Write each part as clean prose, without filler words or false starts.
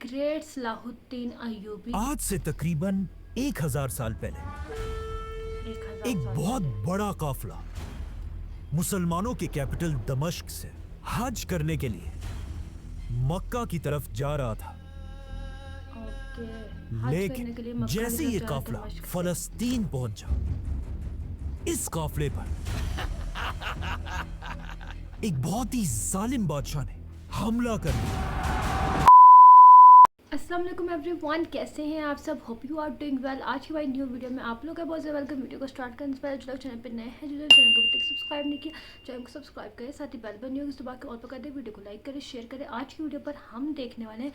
Great Salahuddin Ayyubi आज से तकरीबन 1000 साल पहले 1000 एक साल बहुत पहले। बड़ा काफिला मुसलमानों के कैपिटल दमिश्क से हज करने के लिए मक्का की तरफ जा रहा था। ओके, हज करने के लिए लेकिन मक्का जैसे की ये तरफ जा रहे थे काफिला दमिश्क से। फलस्तीन पहुंचा, इस काफिले पर एक बहुत ही जालिम बादशाह ने हमला कर दिया। अस्सलाम वालेकुम एवरीवन, कैसे हैं आप सब? Hope you are doing well. आज की हमारी न्यू वीडियो में आप लोग का बहुत ज़्यादा वेलकम। वीडियो को स्टार्ट करने से पहले जो लोग चैनल पे नए हैं, जो चैनल को अभी तक सब्सक्राइब नहीं किया, चैनल को सब्सक्राइब करें, साथ ही बेल बटन होगी तो बाकी और पर कर दें। वीडियो को लाइक करें, शेयर करें। आज की वीडियो पर हम देखने वाले हैं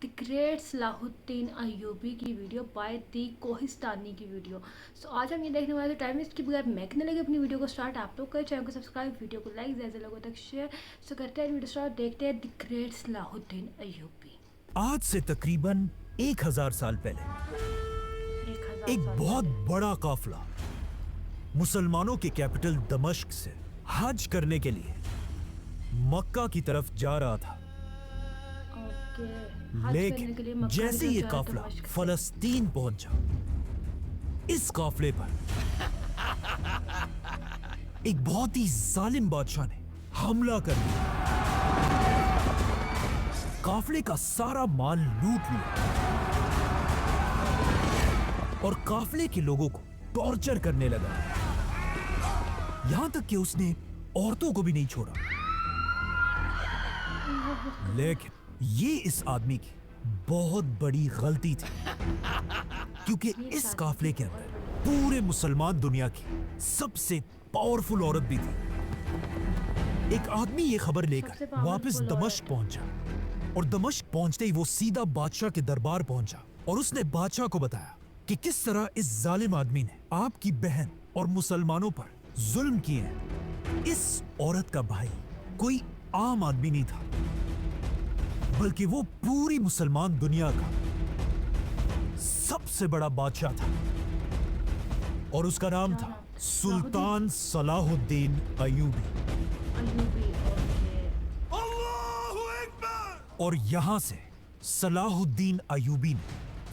द ग्रेट सलाहुद्दीन अय्यूबी की वीडियो बाय दी कोहिस्तानी की वीडियो। सो आज हम ये देखने वाले, टाइम वेस्ट के बगैर मैं करने लगे अपनी वीडियो को स्टार्ट। आप लोग करें, चैनल को सब्सक्राइब, वीडियो को लाइक, ज़्यादा लोगों तक शेयर। सो करते हैं वीडियो स्टार्ट, देखते हैं द ग्रेट सलाहुद्दीन अय्यूबी। आज से तकरीबन 1000 साल पहले 1000 एक साल बहुत पहले। बड़ा काफिला मुसलमानों के कैपिटल दमिश्क से हज करने के लिए मक्का की तरफ जा रहा था। ओके, हज करने के लिए लेकिन मक्का की जैसे तरफ ये जा रहे थे काफिला दमिश्क से। फलस्तीन पहुंचा, इस काफिले पर एक बहुत ही जालिम बादशाह ने हमला कर दिया। काफिले का सारा माल लूट लिया और काफिले के लोगों को टॉर्चर करने लगा, यहां तक कि उसने औरतों को भी नहीं छोड़ा। लेकिन ये इस आदमी की बहुत बड़ी गलती थी, क्योंकि इस काफिले के अंदर पूरे मुसलमान दुनिया की सबसे पावरफुल औरत भी थी। एक आदमी ये खबर सबसे लेकर powerful वापस औरत दमिश्क है। पहुंचा और दमिश्क पहुंचते ही वो सीधा बादशाह के दरबार पहुंचा और उसने बादशाह को बताया कि किस तरह इस जालिम आदमी ने आपकी बहन और मुसलमानों पर जुल्म किए हैं। इस औरत का भाई कोई आम आदमी नहीं था, बल्कि वो पूरी मुसलमान दुनिया का सबसे बड़ा बादशाह था और उसका नाम था सुल्तान सलाहुद्दीन अय्यूबी। Ayyubi, okay. और यहां से सलाहुद्दीन अय्यूबी ने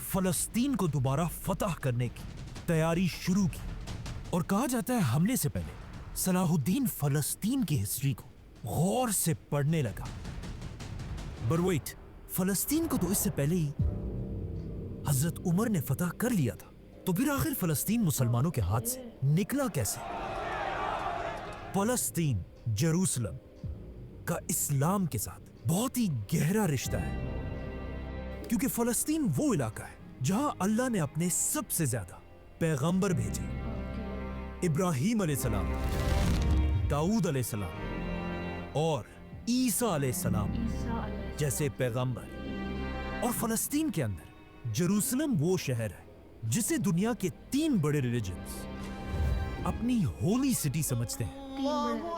फलस्तीन को दोबारा फतह करने की तैयारी शुरू की। और कहा जाता है हमले से पहले सलाहुद्दीन फलस्तीन की हिस्ट्री को गौर से पढ़ने लगा। बट वेट, फलस्तीन को तो इससे पहले ही हजरत उमर ने फतह कर लिया था, तो फिर आखिर फलस्तीन मुसलमानों के हाथ से निकला कैसे? फलस्तीन जेरूसलम का इस्लाम के साथ बहुत ही गहरा रिश्ता है, क्योंकि फलस्तीन वो इलाका है जहां अल्लाह ने अपने सबसे ज्यादा पैगंबर भेजे। इब्राहीम अलैहिस्सलाम, दाऊद अलैहिस्सलाम और ईसा अलैहिस्सलाम ईसा अलैहि जैसे पैगंबर। और फलस्तीन के अंदर जेरूसलम वो शहर है जिसे दुनिया के 3 बड़े रिलीजन्स अपनी होली सिटी समझते हैं।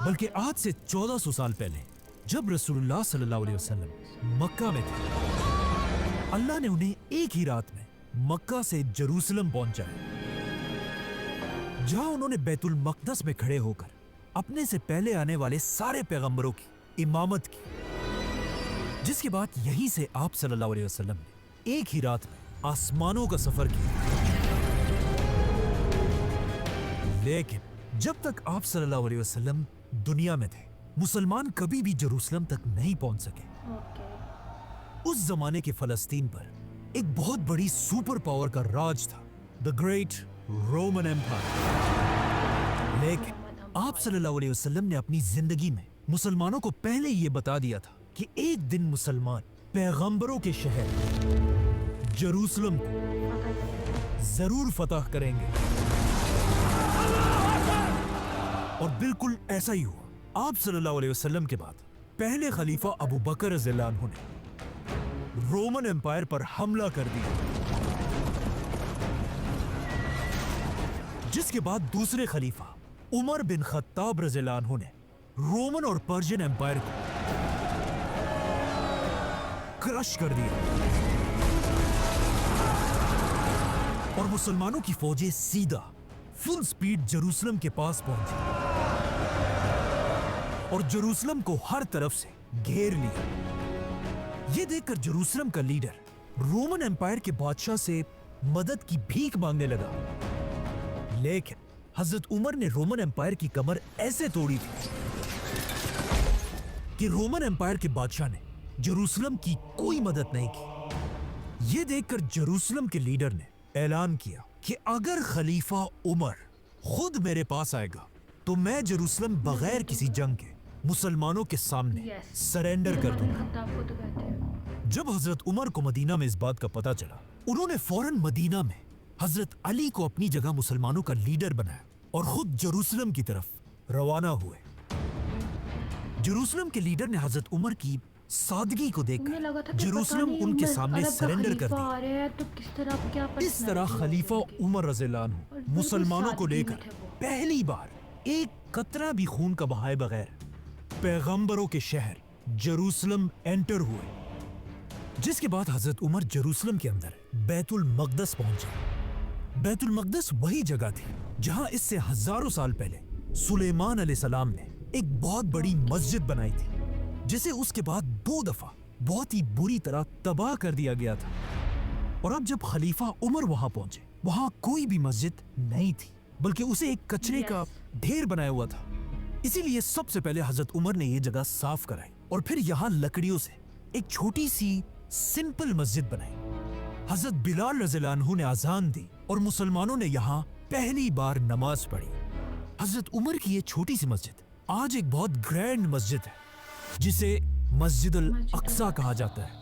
बल्कि आज से 1400 साल पहले जब रसूलुल्लाह सल्लल्लाहु अलैहि वसल्लम मक्का में थे, अल्लाह ने उन्हें एक ही रात में मक्का से जेरूसलम पहुंचाया, जहां उन्होंने बैतुल मक़दस में खड़े होकर अपने से पहले आने वाले सारे पैगंबरों की इमामत की। जिसके बाद यहीं से आप सल्लल्लाहु अलैहि वसल्लम ने एक ही रात में आसमानों का सफर किया। लेकिन जब तक आप सल्लल्लाहु अलैहि वसल्लम दुनिया में थे, मुसलमान कभी भी जेरूसलम तक नहीं पहुंच सके। ओके। उस जमाने के फलस्तीन पर एक बहुत बड़ी सुपर पावर का राज था, द ग्रेट रोमन एम्पायर। लेकिन आप सल्लल्लाहु अलैहि वसल्लम ने अपनी जिंदगी में मुसलमानों को पहले ये बता दिया था कि एक दिन मुसलमान पैगंबरों के शहर जेरूसलम को जरूर फतह करेंगे। और बिल्कुल ऐसा ही हुआ। आप सल्लल्लाहु अलैहि वसल्लम के बाद पहले खलीफा अबू बकर रज़ियल्लाहु अन्हु ने रोमन एम्पायर पर हमला कर दिया, जिसके बाद दूसरे खलीफा उमर बिन खत्ताब रज़ियल्लाहु अन्हु ने रोमन और पर्शियन एम्पायर को क्रश कर दिया और मुसलमानों की फौजें सीधा फुल स्पीड जेरूसलम के पास पहुंची और जेरूसलम को हर तरफ से घेर लिया। यह देखकर जेरूसलम का लीडर रोमन एम्पायर के बादशाह से मदद की भीख मांगने लगा। लेकिन हजरत उमर ने रोमन एम्पायर की कमर ऐसे तोड़ी थी कि रोमन एम्पायर के बादशाह ने जेरूसलम की कोई मदद नहीं की। यह देखकर जेरूसलम के लीडर ने ऐलान किया कि अगर खलीफा उमर खुद मेरे पास आएगा तो मैं जेरूसलम बगैर किसी जंग के मुसलमानों के सामने सरेंडर कर दूंगा। खत्ताब को तो कहते हैं। जब हजरत उमर को मदीना में इस बात का पता चला, उन्होंने फौरन मदीना में हजरत अली को अपनी जगह मुसलमानों का लीडर बनाया और खुद जेरूसलम की तरफ रवाना हुए। जेरूसलम के लीडर ने हजरत उमर की सादगी को उन्हें लगा था देखकर कि जेरूसलम पता नहीं उनके उमर सामने अरब का सरेंडर कर खलीफा दिया। आ रहा है तो किस तरह क्या इस तरह personality खलीफा होगी। उमर रज़ियल्लाहु और अन्हु बिल्कुल मुसलमानों को सादगी लेकर में थे वो। पहली बार एक कतरा भी खून का बहाए बगैर पैगंबरों के शहर जेरूसलम एंटर हुए, जिसके बाद हजरत उमर जेरूसलम के अंदर बैतुल मकदस पहुंचे। बैतुल मकदस वही जगह थी जहां इससे हजारों साल पहले सुलेमान अलैहिस्सलाम ने एक बहुत बड़ी मस्जिद बनाई थी, जिसे उसके बाद 2 दफा बहुत ही बुरी तरह तबाह कर दिया गया था। और अब जब खलीफा उमर वहां पहुंचे, वहां कोई भी मस्जिद नहीं थी, बल्कि उसे एक कचरे का ढेर बनाया हुआ था। इसीलिए सबसे पहले हजरत उमर ने यह जगह साफ कराई और फिर यहाँ लकड़ियों से एक छोटी सी सिंपल मस्जिद बनाई। हजरत बिलाल रज़ियल्लाहु अन्हु ने अजान दी और मुसलमानों ने यहाँ पहली बार नमाज पढ़ी। हजरत उमर की ये छोटी सी मस्जिद आज एक बहुत ग्रैंड मस्जिद है, जिसे मस्जिद अल अक्सा कहा जाता है।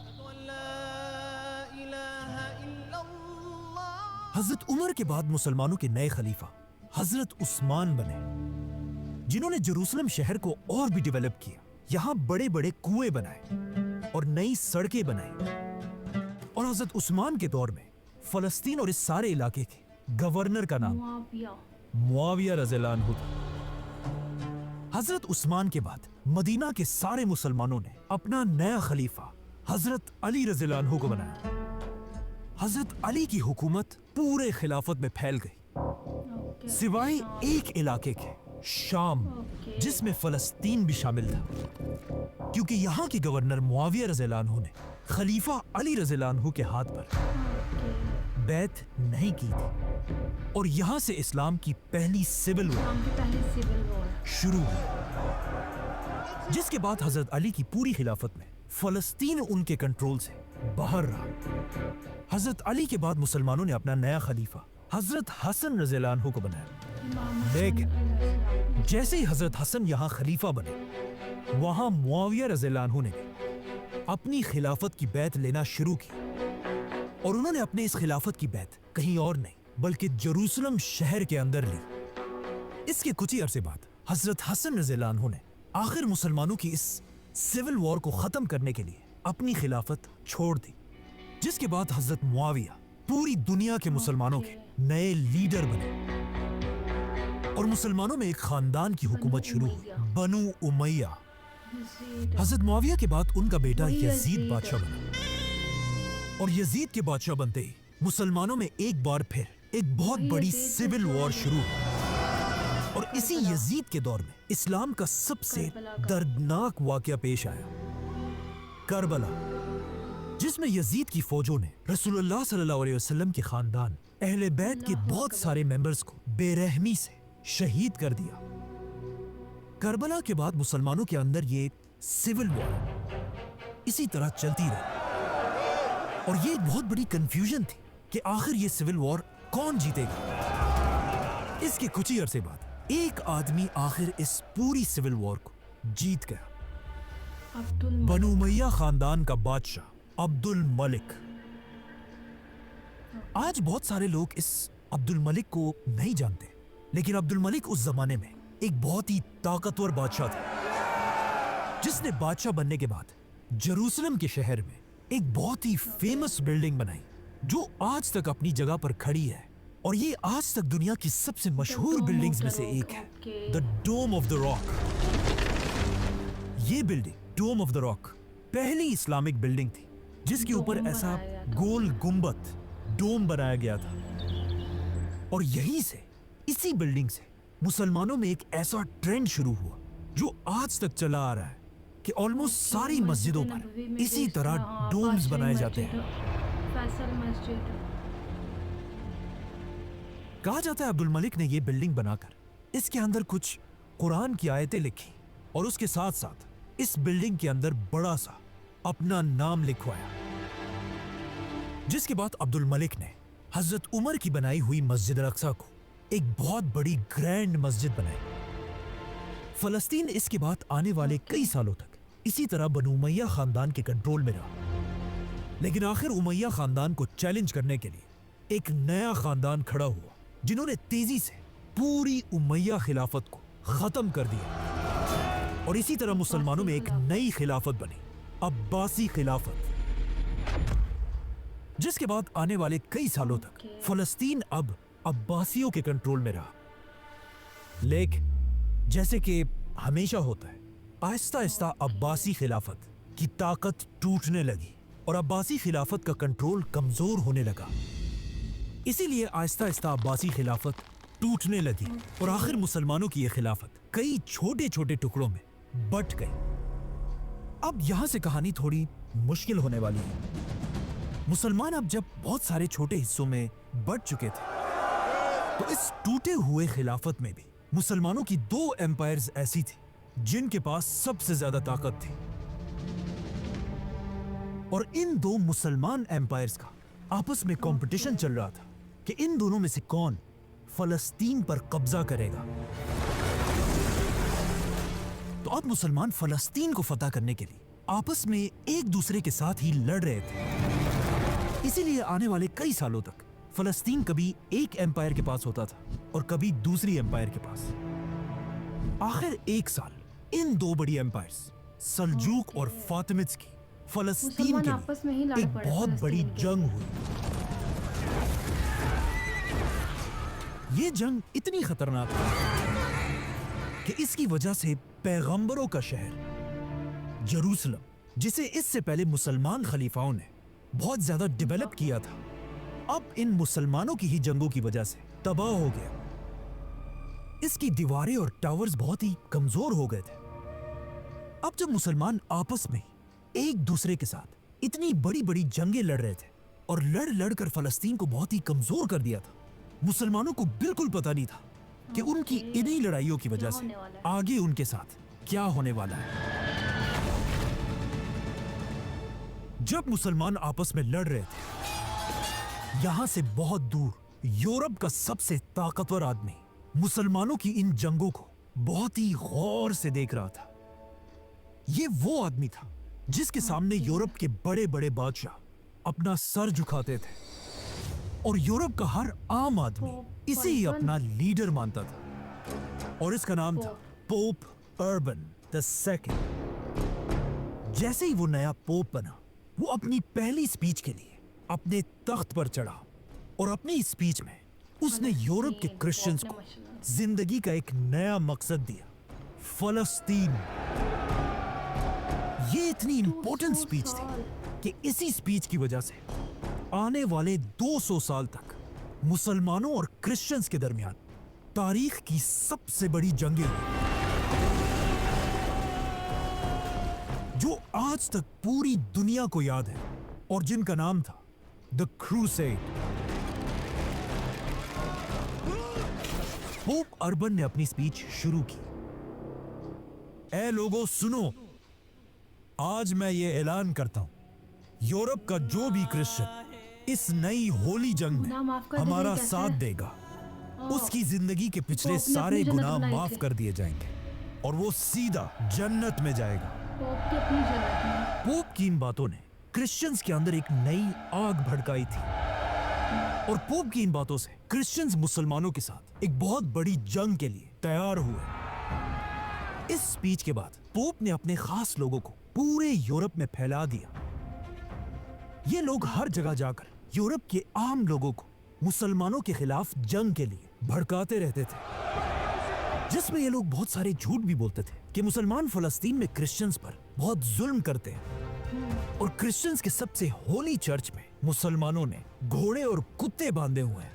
हजरत उमर के बाद मुसलमानों के नए खलीफा हजरत उस्मान बने, जिन्होंने जेरूसलम शहर को और भी डेवलप किया। यहाँ बड़े बड़े कुएं बनाए और नई सड़कें बनाई। और हजरत उस्मान के दौर में फलस्तीन और इस सारे इलाके के गवर्नर का नाम मुआविया रज़ियल्लाहु अन्हु था। हजरत उस्मान के बाद मदीना के सारे मुसलमानों ने अपना नया खलीफा हजरत अली रज़ियल्लाहु अन्हु को बनाया। हजरत अली की हुकूमत पूरे खिलाफत में फैल गई, सिवाय एक इलाके के, शाम, जिसमें फलस्तीन भी शामिल था, क्योंकि यहाँ के गवर्नर मुआविया रज़ियल्लाहु अन्हु ने खलीफा अली रज़ियल्लाहु अन्हु के हाथ पर बैत नहीं की थी। और यहाँ से इस्लाम की पहली सिविल वॉर शुरू हुई, जिसके बाद हजरत अली की पूरी खिलाफत में फलस्तीन उनके कंट्रोल से बाहर रहा। हजरत अली के बाद मुसलमानों ने अपना नया खलीफा हजरत हसन रज़ियल्लाहु अन्हु को बनाया। लेकिन जैसे ही हजरत हसन यहाँ खलीफा बने, वहां मुआविया रज़ियल्लाहु अन्हु ने अपनी खिलाफत की बैत लेना शुरू की। और उन्होंने अपने इस खिलाफत की बैत कहीं और नहीं बल्कि जेरूसलम शहर के अंदर ली। इसके कुछ ही अरसे बाद हजरत हसन रज़ियल्लाहु अन्हु ने आखिर मुसलमानों की इस सिविल वॉर को खत्म करने के लिए अपनी खिलाफत छोड़ दी, जिसके बाद हजरत मुआविया पूरी दुनिया के मुसलमानों के नए लीडर बने और मुसलमानों में एक खानदान की हुकूमत शुरू हुई, बनु उमैया। हजरत मुआविया के बाद उनका बेटा यजीद बादशाह बना और यजीद के बादशाह बनते ही मुसलमानों में एक बार फिर एक बहुत बड़ी सिविल वॉर शुरू हुई। और इसी यजीद के दौर में इस्लाम का सबसे दर्दनाक वाकया पेश आया, करबला, जिसमें यजीद की फौजों ने रसूलुल्लाह सल्लल्लाहु अलैहि वसल्लम के खानदान अहले बैत के बहुत सारे मेंबर्स को बेरहमी से शहीद कर दिया। करबला के बाद मुसलमानों के अंदर ये सिविल वॉर इसी तरह चलती रही और ये एक बहुत बड़ी कंफ्यूजन थी कि आखिर ये सिविल वॉर कौन जीतेगा। इसके कुछ ही अरसे बाद एक आदमी आखिर इस पूरी सिविल वॉर को जीत गया, बनु उमैया खानदान का बादशाह अब्दुल मलिक। आज बहुत सारे लोग इस अब्दुल मलिक को नहीं जानते, लेकिन अब्दुल मलिक उस जमाने में एक बहुत ही ताकतवर बादशाह था, जिसने बादशाह बनने के बाद जेरूसलम के शहर में एक बहुत ही फेमस बिल्डिंग बनाई, जो आज तक अपनी जगह पर खड़ी है। और ये आज तक दुनिया की सबसे मशहूर बिल्डिंग्स में से एक है, the Dome of the Rock. ये building, Dome of the Rock, पहली इस्लामिक बिल्डिंग थी जिसके ऊपर ऐसा गोल गुंबद डोम बनाया गया था। और यहीं से, इसी बिल्डिंग से मुसलमानों में एक ऐसा ट्रेंड शुरू हुआ जो आज तक चला आ रहा है कि ऑलमोस्ट सारी मस्जिदों पर इसी तरह डोम्स बनाए जाते हैं। फैसल मस्जिद। कहा जाता है अब्दुल मलिक ने ये बिल्डिंग बनाकर इसके अंदर कुछ कुरान की आयतें लिखी और उसके साथ साथ इस बिल्डिंग के अंदर बड़ा सा अपना नाम लिखवाया, जिसके बाद अब्दुल मलिक ने हजरत उमर की बनाई हुई मस्जिद अल-अक्सा को एक बहुत बड़ी ग्रैंड मस्जिद बनाई। फलस्तीन इसके बाद आने वाले कई सालों तक इसी तरह बनु उमैया खानदान के कंट्रोल में रहा, लेकिन आखिर उमैया खानदान को चैलेंज करने के लिए एक नया खानदान खड़ा हुआ, जिन्होंने तेजी से पूरी उमैया खिलाफत को खत्म कर दिया और इसी तरह मुसलमानों में एक नई खिलाफत बनी, अब्बासी खिलाफत, जिसके बाद आने वाले कई सालों तक फलस्तीन अब अब्बासियों के कंट्रोल में रहा। लेकिन जैसे कि हमेशा होता है, आहिस्ता आहिस्ता अब्बासी खिलाफत की ताकत टूटने लगी और अब्बासी खिलाफत का कंट्रोल कमजोर होने लगा। इसीलिए आहिस्ता आहिस्ता अब्बासी खिलाफत टूटने लगी और आखिर मुसलमानों की यह खिलाफत कई छोटे छोटे टुकड़ों में बट गई। अब यहां से कहानी थोड़ी मुश्किल होने वाली है। मुसलमान अब जब बहुत सारे छोटे हिस्सों में बट चुके थे, तो इस टूटे हुए खिलाफत में भी मुसलमानों की दो एम्पायर्स ऐसी थी जिनके पास सबसे ज्यादा ताकत थी, और इन दो मुसलमान एम्पायर्स का आपस में कंपटीशन चल रहा था कि इन दोनों में से कौन फलस्तीन पर कब्जा करेगा। तो अब मुसलमान फलस्तीन को फतह करने के लिए आपस में एक दूसरे के साथ ही लड़ रहे थे। इसीलिए आने वाले कई सालों तक फलस्तीन कभी एक एम्पायर के पास होता था और कभी दूसरी एम्पायर के पास। आखिर एक साल इन दो बड़ी एम्पायर्स सल्जूक और फातिमिड्स की फलस्तीन के आपस में ही लिए लड़ एक पड़े बहुत बड़ी फलस्तीन के जंग हुई। ये जंग इतनी खतरनाक थी कि इसकी वजह से पैगंबरों का शहर यरूशलेम, जिसे इससे पहले मुसलमान खलीफाओं ने बहुत ज्यादा डेवलप किया था, अब इन मुसलमानों की ही जंगों की वजह से तबाह हो गया। इसकी दीवारें और टावर्स बहुत ही कमजोर हो गए थे। अब जब मुसलमान आपस में एक दूसरे के साथ इतनी बड़ी बड़ी जंगें लड़ रहे थे और लड़ लड़ कर फलस्तीन को बहुत ही कमजोर कर दिया था, मुसलमानों को बिल्कुल पता नहीं था कि उनकी इन्हीं लड़ाइयों की वजह से आगे उनके साथ क्या होने वाला है। जब मुसलमान आपस में लड़ रहे थे, यहां से बहुत दूर यूरोप का सबसे ताकतवर आदमी मुसलमानों की इन जंगों को बहुत ही गौर से देख रहा था। ये वो आदमी था जिसके सामने यूरोप के बड़े बड़े बादशाह अपना सर झुकाते थे और यूरोप का हर आम आदमी इसे ही अपना लीडर मानता था, और इसका नाम था पोप अर्बन II। जैसे ही वो नया पोप बना, वो अपनी पहली स्पीच के लिए अपने तख्त पर चढ़ा और अपनी स्पीच में उसने यूरोप के क्रिश्चियंस को जिंदगी का एक नया मकसद दिया, फलस्तीन। ये इतनी इंपॉर्टेंट स्पीच थी कि इसी स्पीच की वजह से आने वाले 200 साल तक मुसलमानों और क्रिश्चियंस के दरमियान तारीख की सबसे बड़ी जंगें हुई, जो आज तक पूरी दुनिया को याद है और जिनका नाम था द क्रूसेड। पोप अर्बन ने अपनी स्पीच शुरू की। ऐ लोगों सुनो, आज मैं ये ऐलान करता हूं, यूरोप का जो भी क्रिश्चियन इस नई होली जंग में हमारा साथ देगा, उसकी जिंदगी के पिछले सारे गुनाह माफ कर दिए जाएंगे और वो सीधा जन्नत में जाएगा। पोप की इन बातों ने क्रिश्चियंस के अंदर एक नई आग भड़काई थी और पोप की इन बातों से क्रिश्चियंस मुसलमानों के साथ एक बहुत बड़ी जंग के लिए तैयार हुए। इस स्पीच के बाद पोप ने अपने खास लोगों को पूरे यूरोप में फैला दिया। ये लोग हर जगह जाकर यूरोप के आम लोगों को मुसलमानों के खिलाफ जंग के लिए भड़काते रहते थे, जिसमें ये लोग बहुत सारे झूठ भी बोलते थे कि मुसलमान फलस्तीन में क्रिश्चियंस पर बहुत जुल्म करते हैं और क्रिश्चियंस के सबसे होली चर्च में मुसलमानों ने घोड़े और कुत्ते बांधे हुए हैं।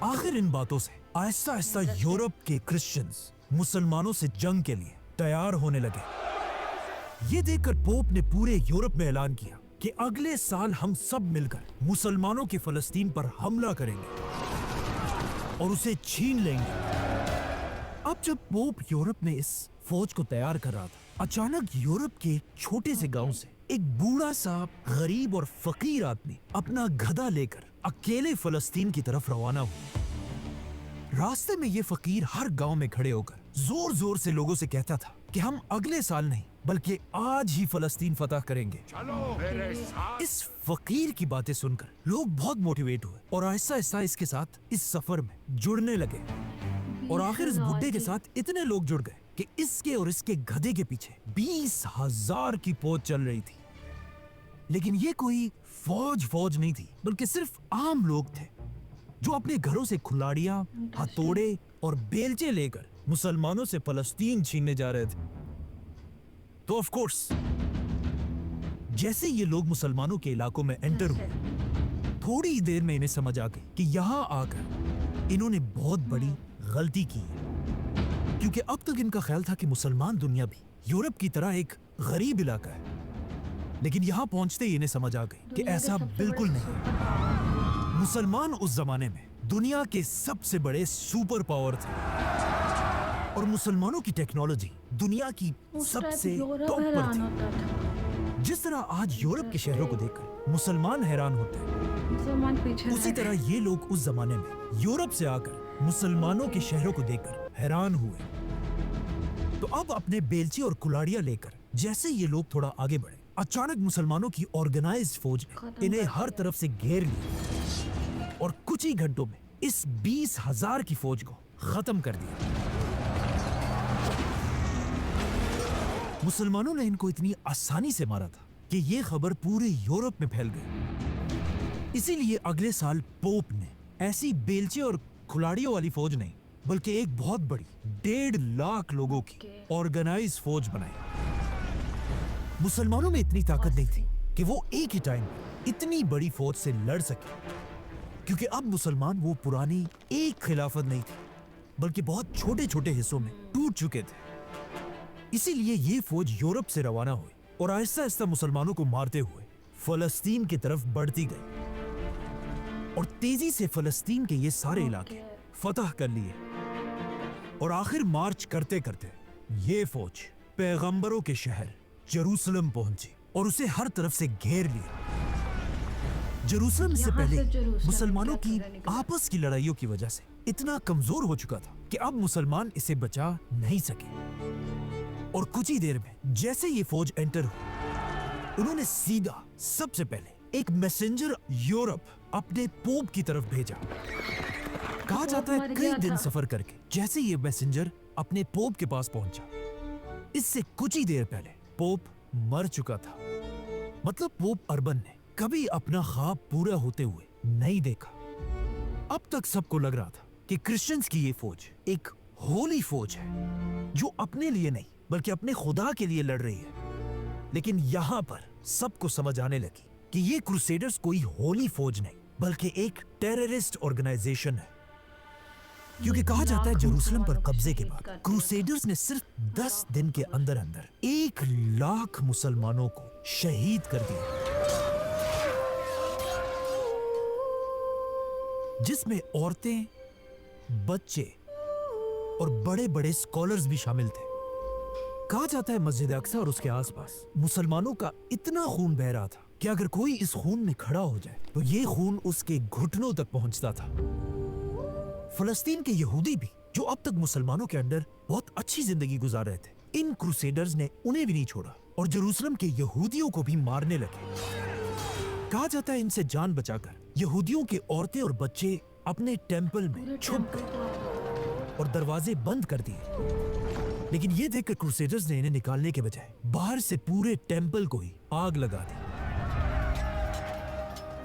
आखिर इन बातों से आहिस्ता आहिस्ता यूरोप के क्रिश्चियंस मुसलमानों से जंग के लिए तैयार होने लगे। ये देखकर पोप ने पूरे यूरोप में ऐलान किया कि कि अगले साल हम सब मिलकर मुसलमानों के फलस्तीन पर हमला करेंगे और उसे छीन लेंगे। अब जब पोप यूरोप में इस फौज को तैयार कर रहा था, अचानक यूरोप के छोटे से गांव से एक बूढ़ा सा गरीब और फकीर आदमी अपना गधा लेकर अकेले फलस्तीन की तरफ रवाना हुआ। रास्ते में ये फकीर हर गांव में खड़े होकर जोर जोर से लोगों से कहता था कि हम अगले साल नहीं बल्कि आज ही फलस्तीन फतह करेंगे। इस फकीर की बातें सुनकर लोग बहुत मोटिवेट हुए और आहिस्ता आहिस्ता इसके साथ इस सफर में जुड़ने लगे और आखिर इस बुड्ढे के साथ इतने लोग जुड़ गए कि इसके और इसके गधे के पीछे 20,000 की फौज चल रही थी। लेकिन ये कोई फौज नहीं थी बल्कि सिर्फ आम लोग थे जो अपने घरों से कुल्हाड़ियां, हथौड़े और बेलचे लेकर मुसलमानों से फलस्तीन छीनने जा रहे थे। तो ऑफ कोर्स जैसे ये लोग मुसलमानों के इलाकों में एंटर हुए, थोड़ी देर में इन्हें समझ आ गई कि यहाँ आकर इन्होंने बहुत बड़ी गलती की है, क्योंकि अब तक इनका ख्याल था कि मुसलमान दुनिया भी यूरोप की तरह एक गरीब इलाका है। लेकिन यहाँ पहुंचते ही इन्हें समझ आ गई कि ऐसा बिल्कुल नहीं। मुसलमान उस जमाने में दुनिया के सबसे बड़े सुपर पावर थे और मुसलमानों की टेक्नोलॉजी दुनिया की सबसे टॉप पर थी। जिस तरह आज यूरोप के शहरों को देखकर मुसलमान हैरान होते हैं, उसी तरह ये लोग उस जमाने में यूरोप से आकर मुसलमानों के शहरों को देखकर हैरान हुए। तो अब अपने बेलचे और कुल्हाड़ियां लेकर जैसे ये लोग थोड़ा आगे बढ़े, अचानक मुसलमानों की ऑर्गेनाइज्ड फौज ने इन्हें हर तरफ से घेर लिया और कुछ ही घंटों में इस 20,000 की फौज को खत्म कर दिया। मुसलमानों ने इनको इतनी आसानी से मारा था कि ये खबर पूरे यूरोप में फैल गई। इसीलिए अगले साल पोप ने ऐसी बेलचे और कुल्हाड़ियों वाली फौज नहीं बल्कि एक बहुत बड़ी 1.5 लाख लोगों की ऑर्गेनाइज्ड फौज बनाई। मुसलमानों में इतनी ताकत नहीं थी कि वो एक ही टाइम इतनी बड़ी फौज से लड़ सके, क्योंकि अब मुसलमान वो पुरानी एक खिलाफत नहीं थी बल्कि बहुत छोटे छोटे हिस्सों में टूट चुके थे। इसीलिए ये फौज यूरोप से रवाना हुई और आहिस्ता आहिस्ता मुसलमानों को मारते हुए फलस्तीन की तरफ बढ़ती गई और तेजी से फलस्तीन के ये सारे इलाके फतह कर लिए। और आखिर मार्च करते करते ये फौज पैगंबरों के शहर जेरूसलम पहुंची और उसे हर तरफ से घेर लिया। जेरूसलम से पहले मुसलमानों की आपस की लड़ाइयों की वजह से इतना कमजोर हो चुका था कि अब मुसलमान इसे बचा नहीं सके। और कुछ ही देर में जैसे ये फौज एंटर हुई, उन्होंने सीधा सबसे पहले एक मैसेंजर यूरोप अपने पोप की तरफ भेजा। कहा जाता है कई दिन सफर करके जैसे ये मैसेंजर अपने पोप के पास पहुंचा, इससे कुछ ही देर पहले पोप मर चुका था। मतलब पोप अर्बन ने कभी अपना ख्वाब पूरा होते हुए नहीं देखा। अब तक सबको लग रहा था कि क्रिश्चियंस की ये फौज एक होली फौज है जो अपने लिए नहीं बल्कि अपने खुदा के लिए लड़ रही है। लेकिन यहाँ पर सबको समझ आने लगी कि ये क्रूसेडर्स कोई होली फौज नहीं बल्कि एक टेररिस्ट ऑर्गेनाइजेशन है, क्योंकि कहा जाता है जेरूसलम पर कब्जे के बाद क्रूसेडर्स ने सिर्फ 10 दिन के अंदर अंदर 1 लाख मुसलमानों को शहीद कर दिया, जिसमें औरतें, बच्चे और बड़े बड़े स्कॉलर्स भी शामिल थे। कहा जाता है मस्जिद अक्सा और उसके आसपास मुसलमानों का इतना खून बह रहा था कि अगर कोई इस खून में खड़ा हो जाए तो ये खून उसके घुटनों तक पहुंचता था। फलस्तीन के यहूदी भी जो अब तक मुसलमानों के अंडर बहुत अच्छी जिंदगी गुजार रहे थे, इन क्रूसेडर्स ने उन्हें भी नहीं छोड़ा और जेरूसलम के यहूदियों को भी मारने लगे। कहा जाता है इनसे जान बचाकर यहूदियों के औरतें और बच्चे अपने टेंपल में छुप गए और दरवाजे बंद कर दिए। लेकिन ये देखकर क्रूसेडर्स ने इन्हें निकालने के बजाय बाहर से पूरे टेंपल को ही आग लगा दी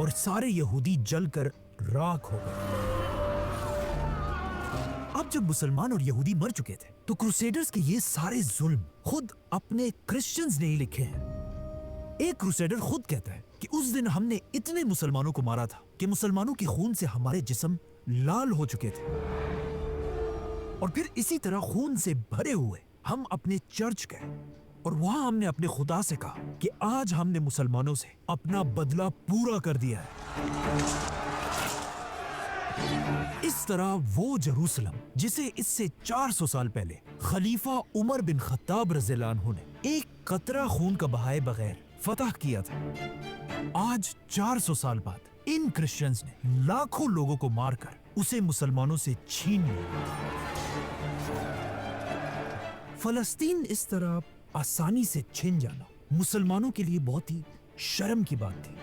और सारे यहूदी जलकर राख हो गए। अब जब मुसलमान और यहूदी मर चुके थे तो क्रूसेडर्स के ये सारे जुल्म खुद अपने क्रिश्चियंस ने ही लिखे हैं। एक क्रूसेडर खुद कहता है कि उस दिन हमने इतने मुसलमानों को मारा था कि मुसलमानों के खून से हमारे जिस्म लाल हो चुके थे, और फिर इसी तरह खून से भरे हुए हम अपने चर्च गए और वहां हमने अपने खुदा से कहा कि आज हमने मुसलमानों से अपना बदला पूरा कर दिया है। इस तरह वो जेरूसलम जिसे इससे 400 साल पहले खलीफा उमर बिन खत्ताब रज़ियल्लाहु अन्हु ने एक कतरा खून का बहाए बगैर फतह किया था, आज 400 साल बाद इन क्रिश्चियंस ने लाखों लोगों को मारकर उसे मुसलमानों से छीन लिया। फलस्तीन इस तरह आसानी से छिन जाना मुसलमानों के लिए बहुत ही शर्म की बात थी,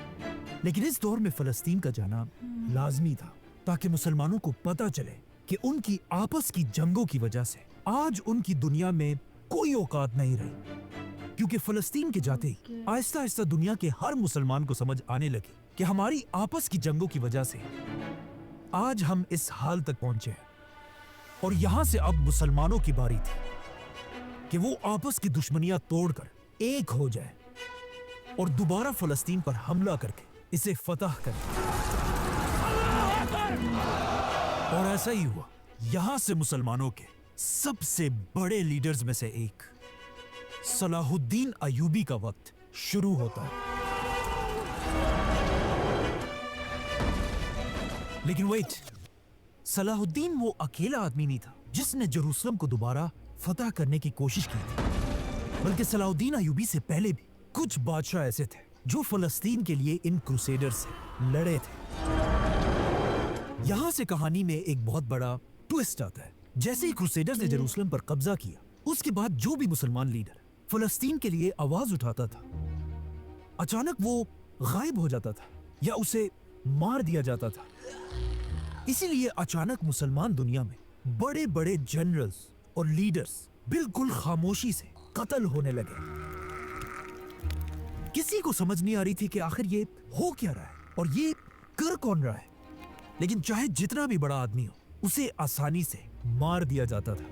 लेकिन इस दौर में फलस्तीन का जाना लाजमी था ताकि मुसलमानों को पता चले कि उनकी आपस की जंगों की वजह से आज उनकी दुनिया में कोई औकात नहीं रही। क्योंकि फलस्तीन के जाते ही आहिस्ता आहिस्ता दुनिया के हर मुसलमान को समझ आने लगी कि हमारी आपस की जंगों की वजह से आज हम इस हाल तक पहुंचे हैं, और यहां से अब मुसलमानों की बारी थी कि वो आपस की दुश्मनियां तोड़कर एक हो जाए और दोबारा फलस्तीन पर हमला करके इसे फतह करें। और ऐसा ही हुआ। यहां से मुसलमानों के सबसे बड़े लीडर्स में से एक सलाहुद्दीन अयूबी का वक्त शुरू होता है। लेकिन वेट, सलाहुद्दीन वो अकेला आदमी नहीं था जिसने जेरूसलम को दोबारा फतह करने की कोशिश की थी, बल्कि सलाहुद्दीन अयूबी से पहले भी कुछ बादशाह ऐसे थे जो फलस्तीन के लिए इन क्रूसेडर से लड़े थे। यहां से कहानी में एक बहुत बड़ा ट्विस्ट आता है। जैसे ही क्रूसेडर्स ने जेरूसलम पर कब्जा किया, उसके बाद जो भी मुसलमान लीडर फलस्तीन के लिए आवाज उठाता था, अचानक वो गायब हो जाता था या उसे मार दिया जाता था। इसीलिए अचानक मुसलमान दुनिया में बड़े बड़े जनरल्स और लीडर्स बिल्कुल खामोशी से कत्ल होने लगे। किसी को समझ नहीं आ रही थी कि आखिर ये हो क्या रहा है और ये कर कौन रहा है। लेकिन चाहे जितना भी बड़ा आदमी हो, उसे आसानी से मार दिया जाता था।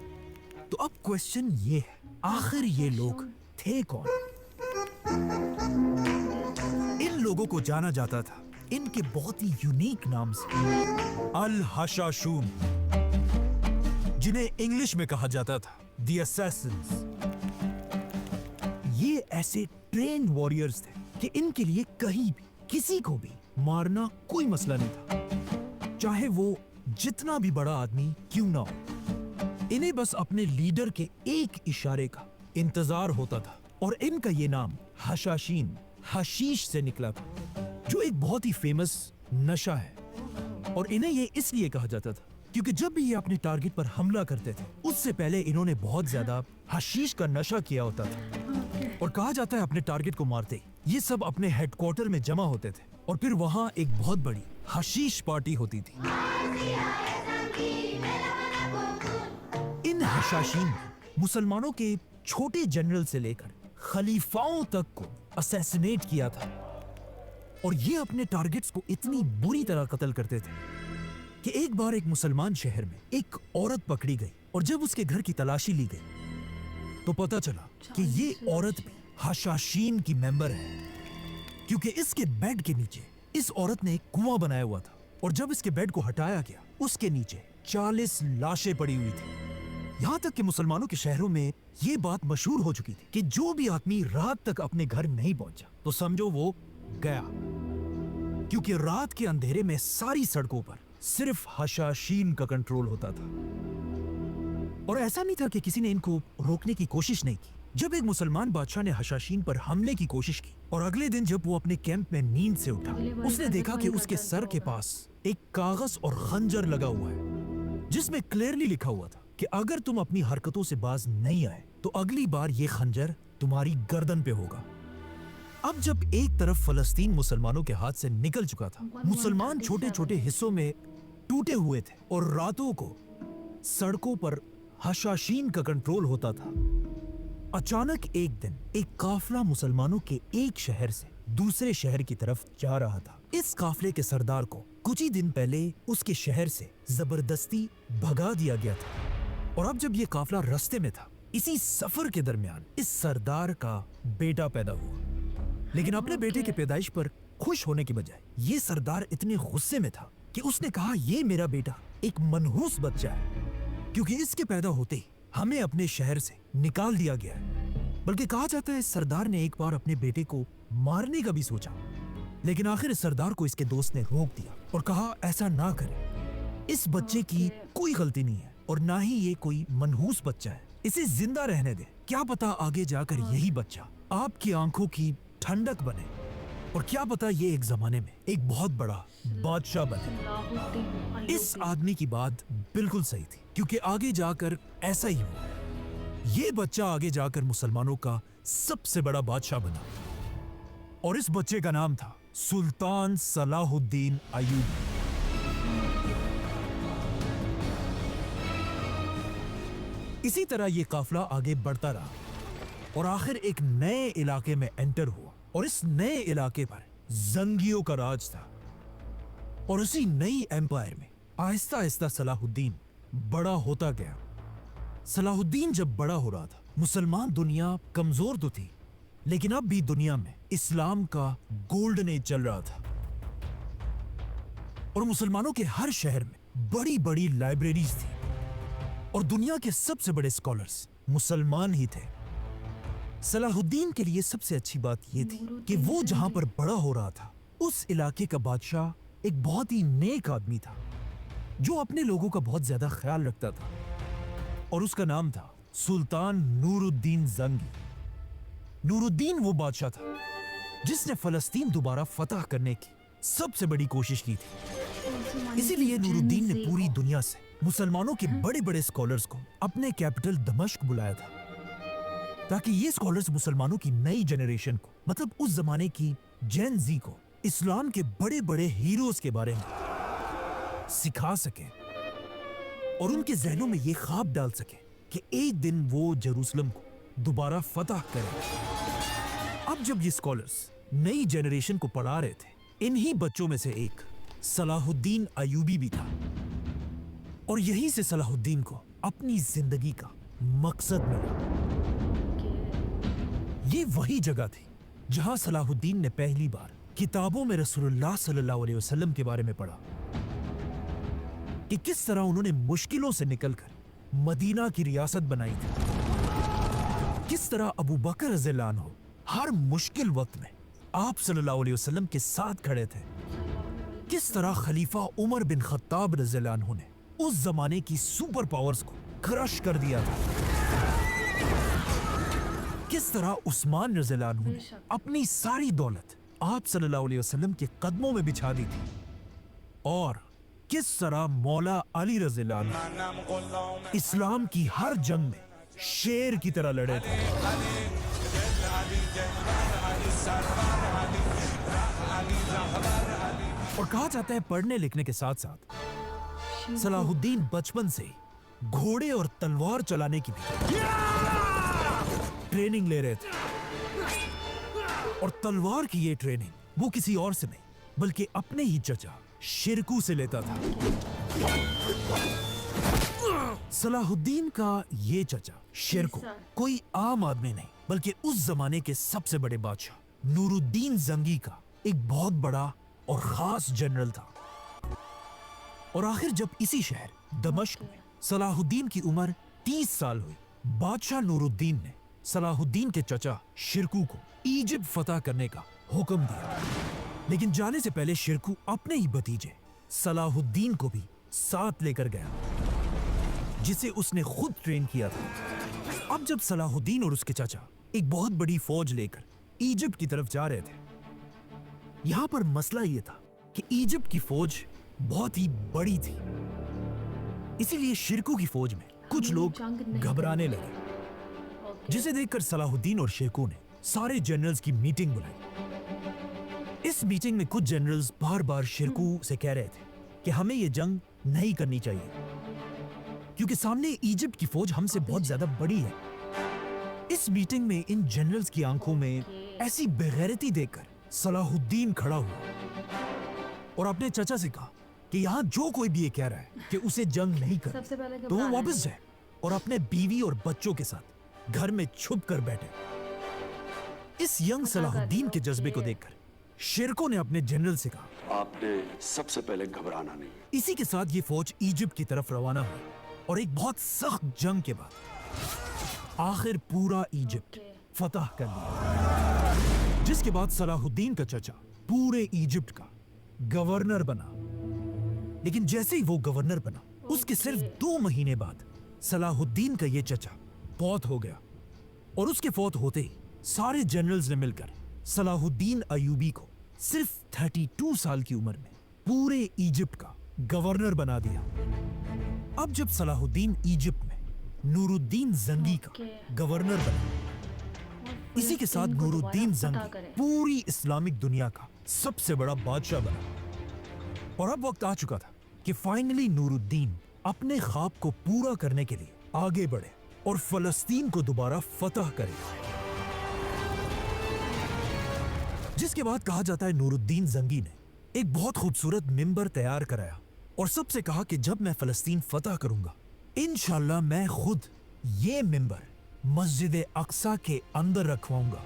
तो अब क्वेश्चन ये है, आखिर ये लोग थे कौन? इन लोगों को जाना जाता था इनके बहुत ही यूनिक नाम से, अल हशाशून, जिन्हें इंग्लिश में कहा जाता था द असैसिन्स। ये ऐसे ट्रेन्ड वॉरियर्स थे कि इनके लिए कहीं भी किसी को भी मारना कोई मसला नहीं था, चाहे वो जितना भी बड़ा आदमी क्यों ना हो। इन्हें बस अपने लीडर के एक इशारे का इंतजार होता था, और इनका ये नाम हशाशीन, हशीश से निकला था, जो एक बहुत ही फेमस नशा है। और इन्हें ये इसलिए कहा जाता था क्योंकि जब भी ये अपने टारगेट पर हमला करते थे, उससे पहले इन्होंने बहुत ज्यादा हशीश का नशा किया होता था। और कहा जाता है अपने टारगेट को मारते ही ये सब अपने हेडक्वार्टर में जमा होते थे, और फिर वहां एक बहुत बड़ी हशीश पार्टी होती थी। इन हशाशीन मुसलमानों के छोटे जनरल से लेकर खलीफाओं तक को असैसिनेट किया था, और ये अपने टारगेट्स को इतनी बुरी तरह कत्ल करते थे कि एक बार एक मुसलमान शहर में एक औरत पकड़ी गई, और जब उसके घर की तलाशी ली गई तो पता चला कि ये औरत भी हशाशीन की मेंबर है, क्योंकि इसके बेड के नीचे इस औरत ने एक कुआं बनाया हुआ था, और जब इसके बेड को हटाया गया उसके नीचे 40 लाशें पड़ी हुई थी। यहाँ तक कि मुसलमानों के शहरों में ये बात मशहूर हो चुकी थी कि जो भी आदमी रात तक अपने घर नहीं पहुंचा तो समझो वो गया, क्योंकि रात के अंधेरे में सारी सड़कों पर सिर्फ हशाशीन का कंट्रोल होता था। और ऐसा नहीं था कि किसी ने इनको रोकने की कोशिश नहीं की। जब एक मुसलमान बादशाह ने हशाशीन पर हमले की कोशिश की, और अगले दिन जब वो अपने कैंप में नींद से उठा, उसने देखा कि उसके सर के पास एक कागज और खंजर लगा हुआ है, जिसमें क्लियरली लिखा हुआ था कि अगर तुम अपनी हरकतों से बाज नहीं आए तो अगली बार ये खंजर तुम्हारी गर्दन पे होगा। अब जब एक तरफ फलस्तीन मुसलमानों के हाथ से निकल चुका था, मुसलमान छोटे छोटे हिस्सों में टूटे हुए थे, और रातों को सड़कों पर हशाशीन का कंट्रोल होता था। अचानक एक दिन एक काफला मुसलमानों के एक शहर से दूसरे शहर की तरफ जा रहा था। इस काफले के सरदार को कुछ ही दिन पहले उसके शहर से जबरदस्ती भगा दिया गया था, और अब जब ये काफला रास्ते में था, इसी सफर के दरमियान इस सरदार का बेटा पैदा हुआ। लेकिन अपने बेटे के पैदाइश पर खुश होने के बजाय ये सरदार इतने गुस्से में था कि उसने कहा, ये मेरा बेटा एक मनहूस बच्चा है, क्योंकि इसके पैदा होते ही हमें अपने शहर से निकाल दिया गया है। बल्कि कहा जाता है इस सरदार ने एक बार अपने बेटे को मारने का भी सोचा, लेकिन आखिर इस सरदार को इसके दोस्त ने रोक दिया और कहा ऐसा ना करे, इस बच्चे की कोई गलती नहीं है और ना ही ये कोई मनहूस बच्चा है, इसे जिंदा रहने दे, क्या पता आगे जाकर यही बच्चा आपकी आंखों की ठंडक बने और क्या पता ये एक जमाने में एक बहुत बड़ा बादशाह बने। सलाहुद्दीन इस आदमी की बात बिल्कुल सही थी, क्योंकि आगे जाकर ऐसा ही हुआ। ये बच्चा आगे जाकर मुसलमानों का सबसे बड़ा बादशाह बना और इस बच्चे का नाम था सुल्तान सलाहुद्दीन अय्यूबी। इसी तरह ये काफिला आगे बढ़ता रहा और आखिर एक नए इलाके में एंटर हुआ और इस नए इलाके पर जंगियों का राज था और उसी नई एम्पायर में आहिस्ता आहिस्ता सलाहुद्दीन बड़ा होता गया। सलाहुद्दीन जब बड़ा हो रहा था, मुसलमान दुनिया कमजोर तो थी, लेकिन अब भी दुनिया में इस्लाम का गोल्डन एज चल रहा था और मुसलमानों के हर शहर में बड़ी बड़ी लाइब्रेरीज थी और दुनिया के सबसे बड़े स्कॉलर्स मुसलमान ही थे। सलाहुद्दीन के लिए सबसे अच्छी बात यह थी कि वो जहां पर बड़ा हो रहा था, उस इलाके का बादशाह एक बहुत ही नेक आदमी था जो अपने लोगों का बहुत ज्यादा ख्याल रखता था और उसका नाम था सुल्तान नूरुद्दीन जंगी। नूरुद्दीन वो बादशाह था जिसने फलस्तीन दोबारा फतह करने की सबसे बड़ी कोशिश की थी। इसीलिए नूरुद्दीन ने पूरी दुनिया से मुसलमानों के बड़े बड़े स्कॉलर्स को अपने कैपिटल दमिश्क बुलाया था, ताकि ये स्कॉलर्स मुसलमानों की नई जनरेशन को, मतलब उस जमाने की जेन जी को, इस्लाम के बड़े बड़े हीरोज के बारे में सिखा सके और उनके जहनों में ये ख्वाब डाल सके कि एक दिन वो जेरूसलम को दोबारा फतह करें। अब जब ये स्कॉलर्स नई जनरेशन को पढ़ा रहे थे, इन्हीं बच्चों में से एक सलाहुद्दीन अय्यूबी भी था और यहीं से सलाहुद्दीन को अपनी जिंदगी का मकसद मिला। ये वही जगह थी जहां सलाहुद्दीन ने पहली बार किताबों में रसूलुल्लाह सल्लल्लाहु अलैहि वसल्लम के बारे में पढ़ा कि किस तरह उन्होंने मुश्किलों से निकलकर मदीना की रियासत बनाई थी, किस तरह अबू बकर रज़ियल्लाहु अन्हु हर मुश्किल वक्त में आप सल्लल्लाहु अलैहि वसल्लम के साथ खड़े थे, किस तरह खलीफा उमर बिन खत्ताब रज़ियल्लाहु अन्हु ने उस जमाने की सुपर पावर्स को क्रश कर दिया था, किस तरह उस्मान रज़ियल्लाहु अन्हु ने अपनी सारी दौलत आप सल्लल्लाहु अलैहि वसल्लम के कदमों में बिछा दी थी और किस तरह मौला अली रज़ियल्लाहु अन्हु इस्लाम की हर जंग में शेर की तरह लड़े थे। और कहा जाता है पढ़ने लिखने के साथ साथ सलाहुद्दीन बचपन से घोड़े और तलवार चलाने की भी ट्रेनिंग ले रहे थे और तलवार की ये ट्रेनिंग वो किसी और से नहीं बल्कि अपने ही चचा शिरकू से लेता था। सलाहुद्दीन का ये चचा शिरकू कोई आम आदमी नहीं बल्कि उस जमाने के सबसे बड़े बादशाह नूरुद्दीन जंगी का एक बहुत बड़ा और खास जनरल था। और आखिर जब इसी शहर दमिश्क में सलाहुद्दीन की उम्र 30 साल हुई, बादशाह नूरुद्दीन ने सलाहुद्दीन के चचा शिरकू को इजिप्ट फतह करने का हुक्म दिया, लेकिन जाने से पहले शिरकू अपने ही भतीजे सलाहुद्दीन को भी साथ लेकर गया, जिसे उसने खुद ट्रेन किया था। अब जब सलाहुद्दीन और उसके चाचा एक बहुत बड़ी फौज लेकर इजिप्ट की तरफ जा रहे थे, यहां पर मसला यह था कि इजिप्ट की फौज बहुत ही बड़ी थी, इसीलिए शिरकू की फौज में कुछ लोग घबराने लगे, जिसे देखकर सलाहुद्दीन और शिरकू ने सारे जनरल्स की मीटिंग बुलाई। इस मीटिंग में कुछ जनरल्स बार बार शिरकू से कह रहे थे कि हमें यह जंग नहीं करनी चाहिए, क्योंकि सामने इजिप्ट की फौज हमसे बहुत ज्यादा बड़ी है। इस मीटिंग में इन जनरल्स की आंखों में ऐसी बेगैरती देखकर सलाहुद्दीन खड़ा हुआ और अपने चचा से कहा कि यहाँ जो कोई भी ये कह रहा है कि उसे जंग नहीं कर, तो वो वापस जाए और अपने बीवी और बच्चों के साथ घर में छुप कर बैठे। इस यंग सलाहुद्दीन के जज्बे को देखकर शिरकू ने अपने जनरल से कहा, आपने सबसे पहले घबराना नहीं। इसी के साथ ये फौज इजिप्ट की तरफ रवाना हुई और एक बहुत सख्त जंग के बाद आखिर पूरा इजिप्ट फतह कर लिया, जिसके बाद सलाहुद्दीन का चचा पूरे इजिप्ट का गवर्नर बना। लेकिन जैसे ही वो गवर्नर बना, उसके सिर्फ 2 महीने बाद सलाहुद्दीन का ये चचा फौत हो गया। और उसके फौत होते ही सारे जनरल्स ने मिलकर सलाहुद्दीन अयूबी को सिर्फ 32 साल की उम्र में पूरे इजिप्ट का गवर्नर बना दिया। अब जब सलाहुद्दीन इजिप्ट में नूरुद्दीन जंगी का गवर्नर बना, इसी के साथ नूरुद्दीन जंगी पूरी इस्लामिक दुनिया का सबसे बड़ा बादशाह बना। और अब वक्त आ चुका था कि फाइनली नूरुद्दीन अपने ख्वाब को पूरा करने के लिए आगे बढ़े और फलस्तीन को दोबारा फतह करे। जिसके बाद कहा जाता है नूरुद्दीन जंगी ने एक बहुत खूबसूरत मिंबर तैयार कराया और सबसे कहा कि जब मैं फलस्तीन फतह करूंगा, इंशाल्लाह मैं खुद ये मिंबर मस्जिद अक्सा के अंदर रखवाऊंगा।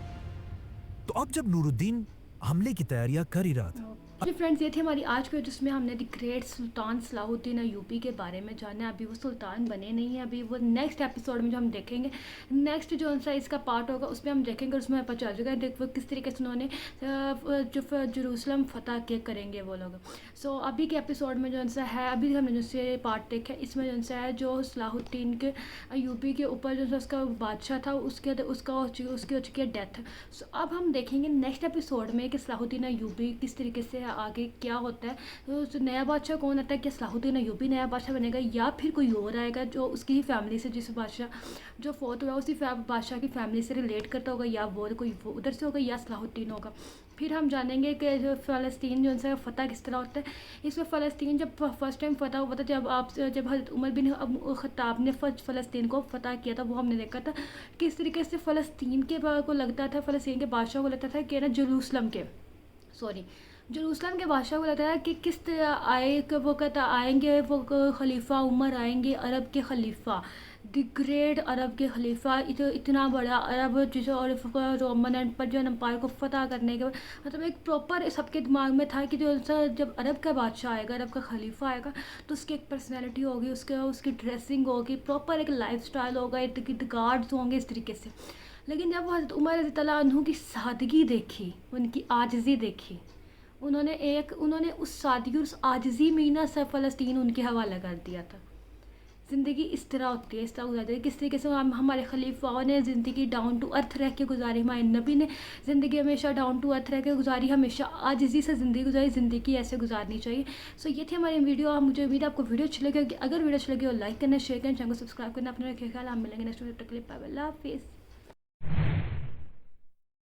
तो अब जब नूरुद्दीन हमले की तैयारियां कर ही रहा था, जी फ्रेंड्स, ये थी हमारी आज की, जिसमें हमने द ग्रेट सुल्तान सलाहुद्दीन अयूबी के बारे में जाना। अभी वो सुल्तान बने नहीं है, अभी वो नेक्स्ट एपिसोड में जो हम देखेंगे, नेक्स्ट जो सा इसका पार्ट होगा उसमें हम देखेंगे, उसमें पता चल जाएगा वो किस तरीके से उन्होंने जो जेरूसलम फतह के करेंगे वो लोग। सो अभी के एपिसोड में जो सा है, अभी हमने जो से पार्ट देखा, इसमें जो सा है जो सलाहुद्दीन के अयूबी के ऊपर जो उसका बादशाह था उसकी हो चुकी है डेथ। सो अब हम देखेंगे नेक्स्ट एपिसोड में कि सलाहुद्दीन अयूबी किस तरीके से आगे क्या होता है, तो नया बादशाह कौन आता है, क्या सलाहुद्दीन अयूबी नया बादशाह बनेगा या फिर कोई और आएगा जो उसकी ही फैमिली से, जिस बादशाह जो फौत हुआ उसी बादशाह की फैमिली से रिलेट करता होगा, या वो कोई उधर से होगा या सलाहुद्दीन होगा। फिर हम जानेंगे कि जो फ़लस्तीन जो उनसे फ़तह किस तरह होता है। इसमें फ़लस्तीन जब फर्स्ट टाइम फ़तह हुआ था, जब हज़रत उमर बिन ख़त्ताब ने फ़लस्तीन को फ़तह किया था, वो हमने देखा था किस तरीके से फ़लस्तीन के को लगता था, फ़लस्तीन के बादशाह को लगता था कि ना जेरूसलम के बादशाह को लगता है कि किस तरह आए कि वो कहता आएंगे वो खलीफा उमर आएंगे, अरब के खलीफा, द ग्रेट अरब के खलीफा, इतना बड़ा अरब जिसे और रोमन एम्पायर को फतह करने के मतलब एक प्रॉपर सबके दिमाग में था कि जब अरब का बादशाह आएगा, अरब का खलीफा आएगा, तो उसकी एक पर्सनैलिटी होगी, उसकी ड्रेसिंग होगी, प्रॉपर एक लाइफ स्टाइल होगा, गार्ड्स होंगे इस तरीके से। लेकिन जब हज़रत उमर रज़ी अल्लाह अन्हु की सादगी देखी, उनकी आजिज़ी देखी, उन्होंने उस सादगी और उस आजिज़ी में ना सब फ़लस्तीन उनके हवाला कर दिया था। ज़िंदगी इस तरह होती है, इस तरह गुजारती है। किस तरीके से हमारे खलीफाओं ने ज़िंदगी डाउन टू अर्थ रह के गुजारी, हमारे नबी ने ज़िंदगी हमेशा डाउन टू अर्थ रह के गुजारी, हमेशा आजिज़ी से ज़िंदगी गुजारी, ज़िंदगी ऐसे गुजारनी चाहिए। सो ये थी हमारी वीडियो। मुझे उम्मीद है आपको वीडियो अच्छी लगी होगी। अगर वीडियो अच्छी लगी हो लाइक करना, शेयर करना, चैनल को सब्सक्राइब करना। अपना रखिए ख्याल, हम मिलेंगे नेक्स्ट वीडियो। तक के लिए बाय बाय, अल्लाह हाफिज़।